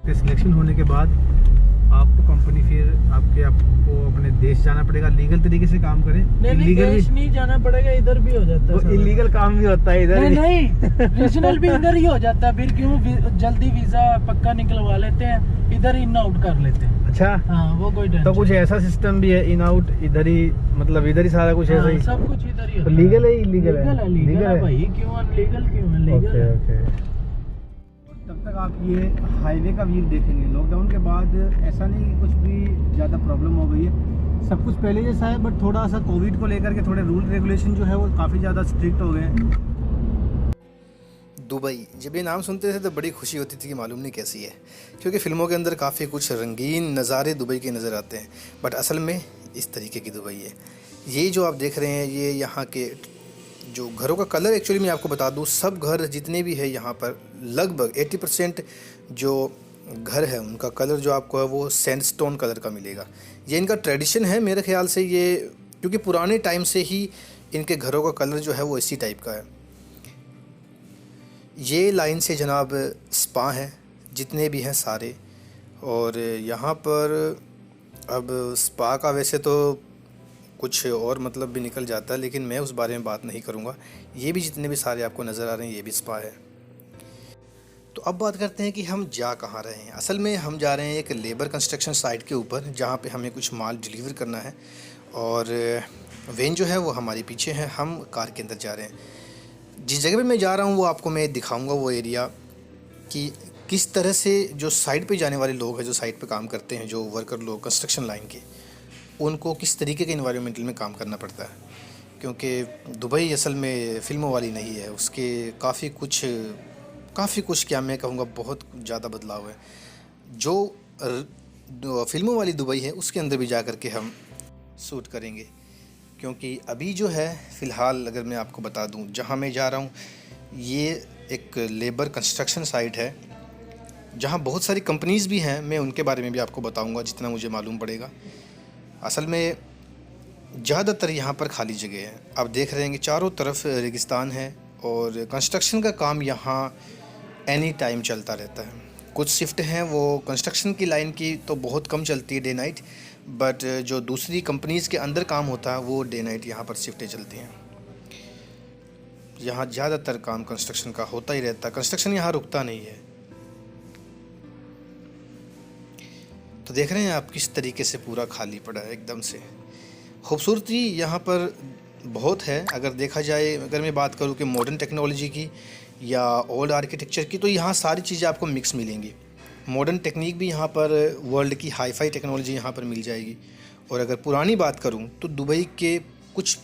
सकते हैं। सिलेक्शन होने के बाद आपको कंपनी फिर आपको अपने देश जाना पड़ेगा, लीगल तरीके से काम करें। नहीं, देश नहीं जाना पड़ेगा, इधर भी हो जाता है। इलीगल काम भी होता है इधर। नहीं रीजनल भी इधर ही हो जाता है। फिर क्यों जल्दी वीजा पक्का निकलवा लेते हैं, इधर इन आउट कर लेते हैं। अच्छा हाँ, वो कोई टेंशन। तो कुछ ऐसा सिस्टम भी है, इन आउट इधर ही, मतलब इधर ही सारा कुछ ऐसा ही, सब कुछ इधर ही तो लीगल है इलीगल है? लीगल है भाई, क्यों अनलीगल क्यों है, लीगल है। ओके। तब तक आप ये हाईवे का व्यू देखेंगे। लॉकडाउन के बाद ऐसा नहीं कि कुछ भी ज़्यादा प्रॉब्लम हो गई है, सब कुछ पहले जैसा है, बट थोड़ा सा कोविड को लेकर के थोड़े रूल रेगुलेशन जो है वो काफ़ी ज़्यादा स्ट्रिक्ट हो गए हैं। दुबई, जब ये नाम सुनते थे तो बड़ी खुशी होती थी कि मालूम नहीं कैसी है, क्योंकि फ़िल्मों के अंदर काफ़ी कुछ रंगीन नज़ारे दुबई के नज़र आते हैं, बट असल में इस तरीके की दुबई है। ये जो आप देख रहे हैं, ये यहाँ के जो घरों का कलर, एक्चुअली मैं आपको बता दूँ, सब घर जितने भी है यहाँ पर लगभग 80% जो घर है उनका कलर जो आपको है वो सैंडस्टोन कलर का मिलेगा। ये इनका ट्रेडिशन है मेरे ख्याल से, ये क्योंकि पुराने टाइम से ही इनके घरों का कलर जो है वो इसी टाइप का है। ये लाइन से जनाब स्पा हैं जितने भी हैं सारे, और यहाँ पर अब स्पा का वैसे तो कुछ और मतलब भी निकल जाता है, लेकिन मैं उस बारे में बात नहीं करूँगा। ये भी जितने भी सारे आपको नज़र आ रहे हैं ये भी स्पा है। तो अब बात करते हैं कि हम जा कहाँ रहे हैं। असल में हम जा रहे हैं एक लेबर कंस्ट्रक्शन साइट के ऊपर, जहाँ पे हमें कुछ माल डिलीवर करना है, और वैन जो है वो हमारे पीछे है, हम कार के अंदर जा रहे हैं। जिस जगह पे मैं जा रहा हूँ वो आपको मैं दिखाऊंगा, वो एरिया कि किस तरह से जो साइट पे जाने वाले लोग हैं, जो साइट पे काम करते हैं, जो वर्कर लोग कंस्ट्रक्शन लाइन के, उनको किस तरीके के इन्वायरमेंटल में काम करना पड़ता है। क्योंकि दुबई असल में फ़िल्मों वाली नहीं है, उसके काफ़ी कुछ क्या मैं कहूँगा बहुत ज़्यादा बदलाव है। जो फ़िल्मों वाली दुबई है उसके अंदर भी जा कर के हम शूट करेंगे, क्योंकि अभी जो है फ़िलहाल अगर मैं आपको बता दूं, जहां मैं जा रहा हूं ये एक लेबर कंस्ट्रक्शन साइट है, जहां बहुत सारी कंपनीज़ भी हैं। मैं उनके बारे में भी आपको बताऊंगा जितना मुझे मालूम पड़ेगा। असल में ज़्यादातर यहां पर खाली जगह है। आप देख रहे हैं कि चारों तरफ रेगिस्तान है, और कंस्ट्रक्शन का काम यहाँ एनी टाइम चलता रहता है। कुछ शिफ्ट हैं वो कंस्ट्रक्शन की लाइन की तो बहुत कम चलती है डे नाइट, बट जो दूसरी कंपनीज़ के अंदर काम होता है वो डे नाइट यहाँ पर शिफ्टें चलती हैं। यहाँ ज़्यादातर काम कंस्ट्रक्शन का होता ही रहता है, कंस्ट्रक्शन यहाँ रुकता नहीं है। तो देख रहे हैं आप किस तरीके से पूरा खाली पड़ा है एकदम से। खूबसूरती यहाँ पर बहुत है। अगर देखा जाए, अगर मैं बात करूँ कि मॉडर्न टेक्नोलॉजी की या ओल्ड आर्किटेक्चर की, तो यहाँ सारी चीज़ें आपको मिक्स मिलेंगी। मॉडर्न टेक्निक भी यहाँ पर, वर्ल्ड की हाई-फाई टेक्नोलॉजी यहाँ पर मिल जाएगी। और अगर पुरानी बात करूँ तो दुबई के कुछ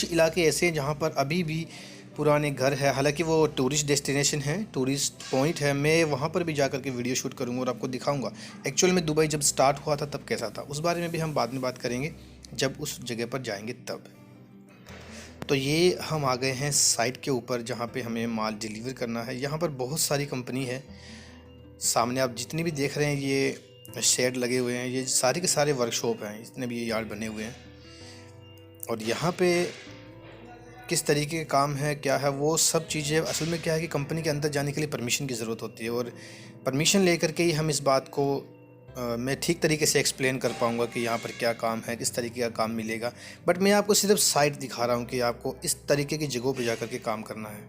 इलाके ऐसे हैं जहाँ पर अभी भी पुराने घर है। हालांकि वो टूरिस्ट डेस्टिनेशन है, टूरिस्ट पॉइंट है। मैं वहाँ पर भी जाकर के वीडियो शूट करूँगा और आपको दिखाऊँगा एक्चुअल में दुबई जब स्टार्ट हुआ था तब कैसा था। उस बारे में भी हम बाद में बात करेंगे जब उस जगह पर जाएंगे तब। तो ये हम आ गए हैं साइट के ऊपर जहाँ पे हमें माल डिलीवर करना है। यहाँ पर बहुत सारी कंपनी है। सामने आप जितनी भी देख रहे हैं ये शेड लगे हुए हैं, ये सारे के सारे वर्कशॉप हैं, जितने भी ये यार्ड बने हुए हैं। और यहाँ पे किस तरीके का काम है, क्या है, वो सब चीज़ें असल में क्या है कि कंपनी के अंदर जाने के लिए परमिशन की ज़रूरत होती है, और परमिशन लेकर के ही हम इस बात को मैं ठीक तरीके से एक्सप्लेन कर पाऊँगा कि यहाँ पर क्या काम है, किस तरीके का काम मिलेगा। बट मैं आपको सिर्फ साइट दिखा रहा हूँ कि आपको इस तरीके की जगहों पर जा कर के काम करना है।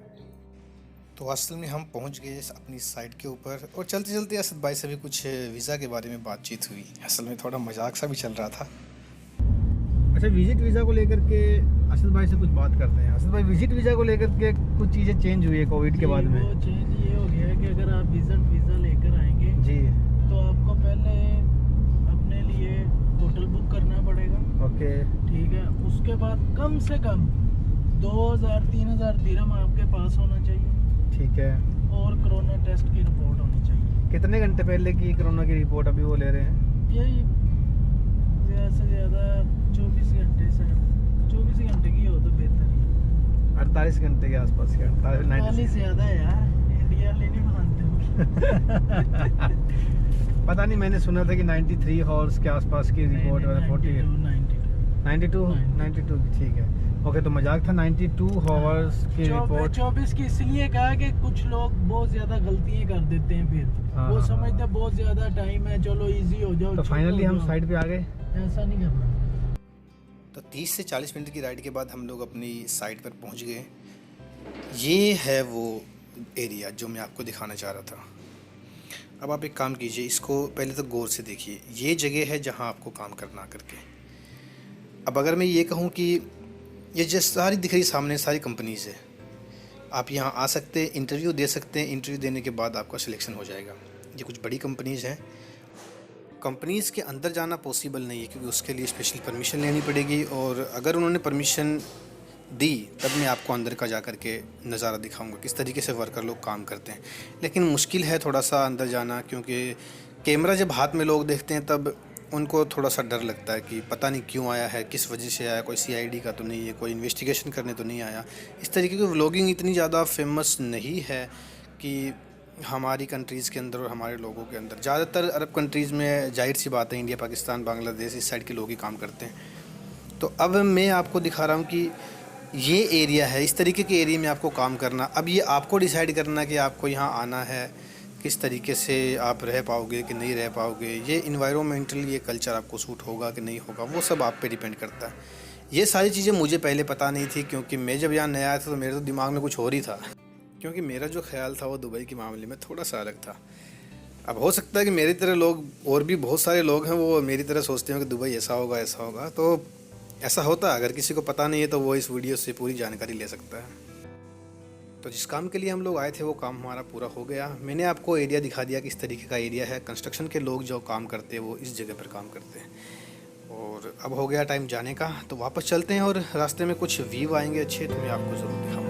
तो असल में हम पहुंच गए अपनी साइट के ऊपर, और चलते चलते असद भाई से भी कुछ वीज़ा के बारे में बातचीत हुई। असल में थोड़ा मजाक सा भी चल रहा था। अच्छा, विजिट वीज़ा को लेकर के असद भाई से कुछ बात करते हैं। असद भाई, विजिट वीज़ा को लेकर के कुछ चीज़ें चेंज हुई है कोविड के बाद में। वो चेंज ये हो गया है कि अगर आप विजिट वीज़ा लेकर आएंगे जी, तो आपको पहले अपने लिए होटल बुक करना पड़ेगा। ओके, ठीक है। उसके बाद कम से कम 2000-3000 दिरहम आपके पास होना चाहिए। ठीक है। और कोरोना टेस्ट की रिपोर्ट होनी चाहिए। कितने घंटे पहले की कोरोना की रिपोर्ट अभी वो ले रहे हैं? यही ज़्यादा से ज़्यादा 24 घंटे की हो तो बेहतर है। 48 घंटे के आसपास की। 48 ज़्यादा है यार, इंडिया ले नहीं मानते पता नहीं, मैंने सुना था कि 93 हॉर्स के आसपास की रिपोर्ट है। 92 की, ठीक है। ओके, तो मजाक था। 92 हॉवर्स की रिपोर्ट। 24 की इसलिए कहा कि कुछ लोग बहुत ज्यादा गलतियां कर देते हैं, फिर हाँ, वो हाँ, समझते हाँ। बहुत ज्यादा टाइम है, चलो इजी हो जाओ। तो chill फाइनली हो हम जाओ। साइड पे आ गए। ऐसा नहीं करना। तो 30 से 40 मिनट की राइड के बाद हम लोग अपनी साइट पर पहुंच गए। ये है वो एरिया जो मैं आपको दिखाना चाह रहा था। अब आप एक काम कीजिए, इसको पहले तो गौर से देखिए। ये जगह है जहां आपको काम करना करके। अब अगर मैं ये कहूँ कि ये जो सारी दिख रही सामने सारी कंपनीज़ है, आप यहाँ आ सकते हैं, इंटरव्यू दे सकते हैं। इंटरव्यू देने के बाद आपका सिलेक्शन हो जाएगा। ये कुछ बड़ी कंपनीज़ हैं। कंपनीज़ के अंदर जाना पॉसिबल नहीं है क्योंकि उसके लिए स्पेशल परमिशन लेनी पड़ेगी, और अगर उन्होंने परमिशन दी तब मैं आपको अंदर का जा कर के नज़ारा दिखाऊंगा किस तरीके से वर्कर लोग काम करते हैं। लेकिन मुश्किल है थोड़ा सा अंदर जाना, क्योंकि कैमरा जब हाथ में लोग देखते हैं तब उनको थोड़ा सा डर लगता है कि पता नहीं क्यों आया है, किस वजह से आया, कोई CID का तो नहीं है, कोई इन्वेस्टिगेशन करने तो नहीं आया। इस तरीके की व्लॉगिंग इतनी ज़्यादा फेमस नहीं है कि हमारी कंट्रीज़ के अंदर और हमारे लोगों के अंदर। ज़्यादातर अरब कंट्रीज़ में जाहिर सी बात है, इंडिया, पाकिस्तान, बांग्लादेश, इस साइड के लोग ही काम करते हैं। तो अब मैं आपको दिखा रहा हूँ कि ये एरिया है, इस तरीके के एरिया में आपको काम करना। अब ये आपको डिसाइड करना कि आपको यहाँ आना है, किस तरीके से आप रह पाओगे कि नहीं रह पाओगे, ये इन्वायरमेंटली ये कल्चर आपको सूट होगा कि नहीं होगा, वो सब आप पे डिपेंड करता है। ये सारी चीज़ें मुझे पहले पता नहीं थी, क्योंकि मैं जब यहाँ नया आया था तो मेरे तो दिमाग में कुछ और ही था, क्योंकि मेरा जो ख्याल था वो दुबई के मामले में थोड़ा सा अलग था। अब हो सकता है कि मेरी तरह लोग और भी बहुत सारे लोग हैं वो मेरी तरह सोचते हैं कि दुबई ऐसा होगा ऐसा होगा, तो ऐसा होता है। अगर किसी को पता नहीं है तो वो इस वीडियो से पूरी जानकारी ले सकता है। तो जिस काम के लिए हम लोग आए थे वो काम हमारा पूरा हो गया। मैंने आपको एरिया दिखा दिया किस तरीके का एरिया है। कंस्ट्रक्शन के लोग जो काम करते हैं वो इस जगह पर काम करते हैं। और अब हो गया टाइम जाने का, तो वापस चलते हैं, और रास्ते में कुछ व्यू आएंगे अच्छे तो मैं आपको ज़रूर दिखाऊँगा।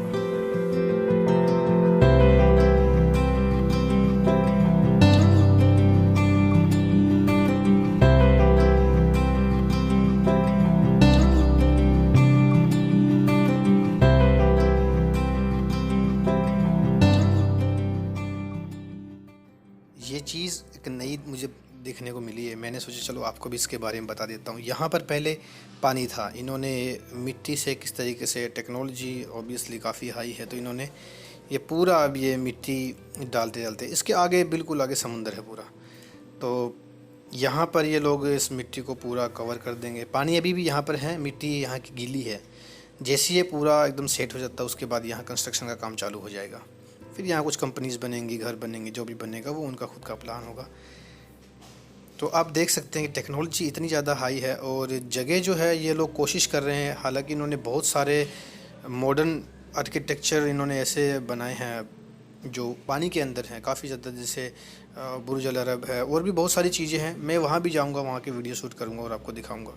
ये चीज़ एक नई मुझे देखने को मिली है। मैंने सोचा चलो आपको भी इसके बारे में बता देता हूँ। यहाँ पर पहले पानी था, इन्होंने मिट्टी से किस तरीके से, टेक्नोलॉजी ऑब्वियसली काफ़ी हाई है, तो इन्होंने ये पूरा अब ये मिट्टी डालते डालते इसके आगे बिल्कुल आगे समुंदर है पूरा, तो यहाँ पर ये लोग इस मिट्टी को पूरा कवर कर देंगे। पानी अभी भी यहाँ पर है, मिट्टी यहाँ की गीली है। जैसे ये पूरा एकदम सेट हो जाता है उसके बाद यहाँ कंस्ट्रक्शन का काम चालू हो जाएगा। फिर यहाँ कुछ कंपनीज़ बनेंगी, घर बनेंगे, जो भी बनेगा वो उनका खुद का प्लान होगा। तो आप देख सकते हैं कि टेक्नोलॉजी इतनी ज़्यादा हाई है, और जगह जो है ये लोग कोशिश कर रहे हैं। हालांकि इन्होंने बहुत सारे मॉडर्न आर्किटेक्चर इन्होंने ऐसे बनाए हैं जो पानी के अंदर हैं काफ़ी ज़्यादा, जैसे बुर्ज अल अरब है और भी बहुत सारी चीज़ें हैं। मैं वहाँ भी जाऊँगा, वहाँ की वीडियो शूट करूँगा और आपको दिखाऊँगा।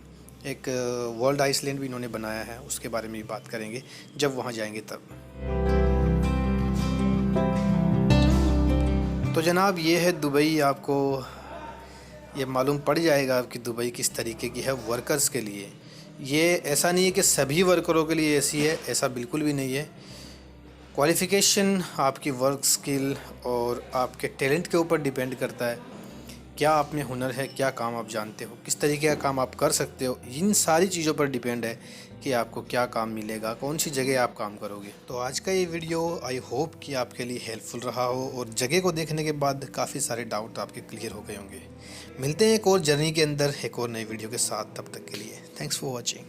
एक वर्ल्ड आइसलैंड भी इन्होंने बनाया है, उसके बारे में भी बात करेंगे जब वहाँ जाएंगे तब। तो जनाब ये है दुबई। आपको ये मालूम पड़ जाएगा कि दुबई किस तरीके की है वर्कर्स के लिए। ये ऐसा नहीं है कि सभी वर्करों के लिए ऐसी है, ऐसा बिल्कुल भी नहीं है। क्वालिफ़िकेशन आपकी वर्क स्किल और आपके टैलेंट के ऊपर डिपेंड करता है। क्या आप में हुनर है, क्या काम आप जानते हो, किस तरीके का काम आप कर सकते हो, इन सारी चीज़ों पर डिपेंड है कि आपको क्या काम मिलेगा, कौन सी जगह आप काम करोगे। तो आज का ये वीडियो आई होप कि आपके लिए हेल्पफुल रहा हो, और जगह को देखने के बाद काफ़ी सारे डाउट आपके क्लियर हो गए होंगे। मिलते हैं एक और जर्नी के अंदर एक और नई वीडियो के साथ, तब तक के लिए थैंक्स फॉर वॉचिंग।